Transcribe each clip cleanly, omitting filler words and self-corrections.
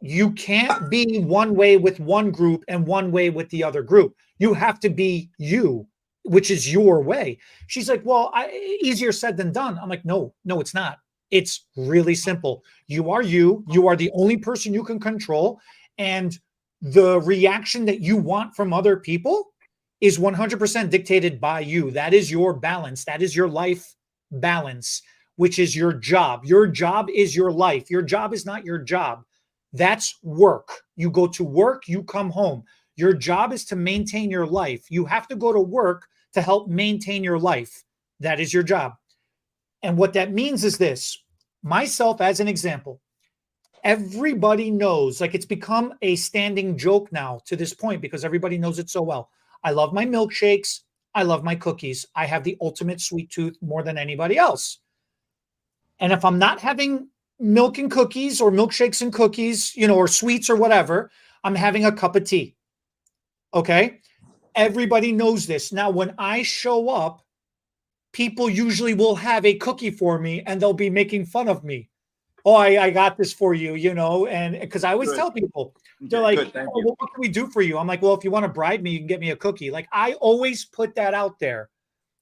you can't be one way with one group and one way with the other group. You have to be you, which is your way. She's like, well, easier said than done. I'm like, no, it's not. It's really simple. You are you. You are the only person you can control. And the reaction that you want from other people is 100% dictated by you. That is your balance. That is your life balance, which is your job. Your job is your life. Your job is not your job. That's work. You go to work, you come home. Your job is to maintain your life. You have to go to work to help maintain your life. That is your job. And what that means is this, myself as an example, everybody knows, like it's become a standing joke now to this point because everybody knows it so well. I love my milkshakes. I love my cookies. I have the ultimate sweet tooth more than anybody else. And if I'm not having milk and cookies or milkshakes and cookies, or sweets or whatever, I'm having a cup of tea. Okay. Everybody knows this. Now, when I show up, people usually will have a cookie for me and they'll be making fun of me. Oh, I got this for you, and because I always tell people, they're like, oh, what can we do for you? I'm like, well, if you want to bribe me, you can get me a cookie. Like I always put that out there,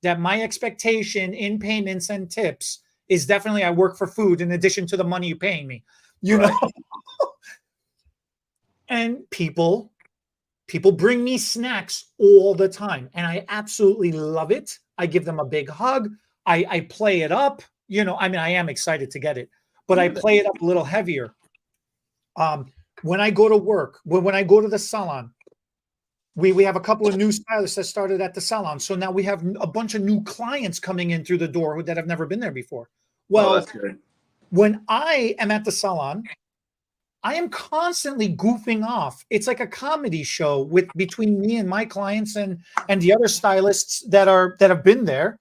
that my expectation in payments and tips is definitely I work for food in addition to the money you're paying me, know? And people bring me snacks all the time. And I absolutely love it. I give them a big hug. I play it up, I am excited to get it, but I play it up a little heavier. When I go to work, when I go to the salon, we have a couple of new stylists that started at the salon. So now we have a bunch of new clients coming in through the door that have never been there before. Well, when I am at the salon, I am constantly goofing off. It's like a comedy show between me and my clients and the other stylists that have been there.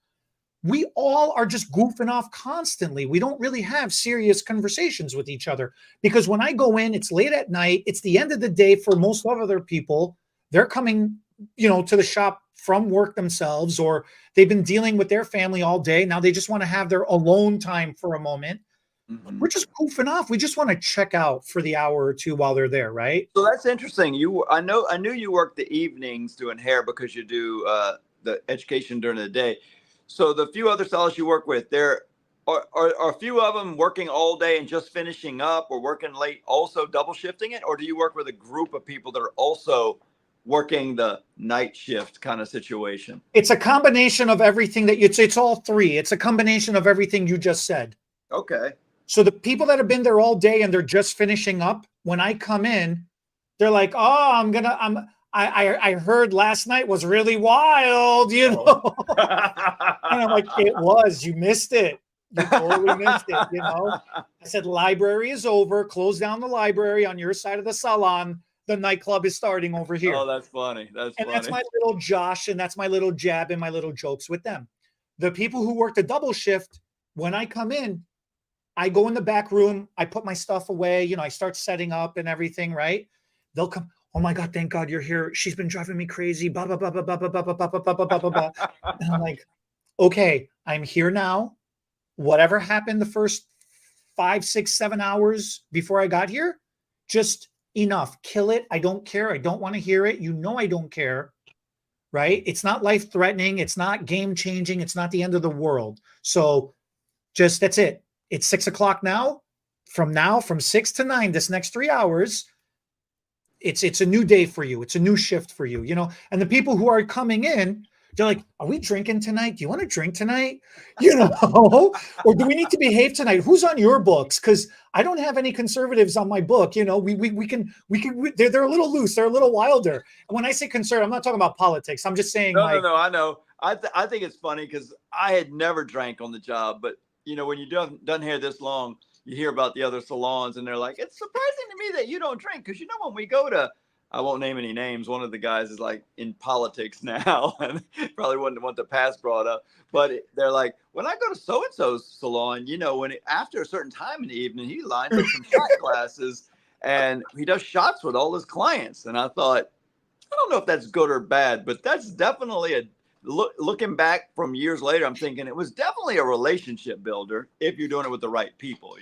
We all are just goofing off constantly. We don't really have serious conversations with each other because when I go in, it's late at night. It's the end of the day for most other people. They're coming, to the shop from work themselves, or they've been dealing with their family all day. Now they just want to have their alone time for a moment. Mm-hmm. We're just goofing off. We just want to check out for the hour or two while they're there, right? So that's interesting. I knew you work the evenings doing hair because you do the education during the day. So the few other stylists you work with, there are a few of them working all day and just finishing up, or working late, also double shifting it, or do you work with a group of people that are also working the night shift kind of situation? It's a combination of everything it's all three. It's a combination of everything you just said. Okay. So the people that have been there all day and they're just finishing up, when I come in, they're like, oh, I heard last night was really wild, And I'm like, it was, you missed it. You totally missed it, I said, library is over. Close down the library on your side of the salon. The nightclub is starting over here. Oh, that's funny. That's my little Josh, and that's my little jab and my little jokes with them. The people who work the double shift, when I come in, I go in the back room. I put my stuff away. I start setting up and everything, right? They'll come. Oh my God, thank God you're here. She's been driving me crazy. Blah, blah, blah, blah, blah, blah, blah, blah, blah, blah, blah, blah. And I'm like, okay, I'm here now. Whatever happened the first 5, 6, 7 hours before I got here, just enough. Kill it. I don't care. I don't want to hear it. I don't care. Right? It's not life threatening. It's not game changing. It's not the end of the world. So that's it. It's 6 o'clock now. From 6 to 9, this next 3 hours, it's a new day for you. It's a new shift for you, and the people who are coming in, they're like, are we drinking tonight? Do you want to drink tonight? Or do we need to behave tonight? Who's on your books? Because I don't have any conservatives on my book. They're a little loose. They're a little wilder. And when I say conservative, I'm not talking about politics. I'm just saying. No, I know. I think it's funny because I had never drank on the job, but when you done hair this long, you hear about the other salons and they're like, it's surprising to me that you don't drink. Because when we go to, I won't name any names. One of the guys is like in politics now and probably wouldn't want the past brought up. But they're like, when I go to so-and-so's salon, after a certain time in the evening, he lines up some shot glasses and he does shots with all his clients. And I thought, I don't know if that's good or bad, but that's definitely looking back from years later, I'm thinking it was definitely a relationship builder if you're doing it with the right people,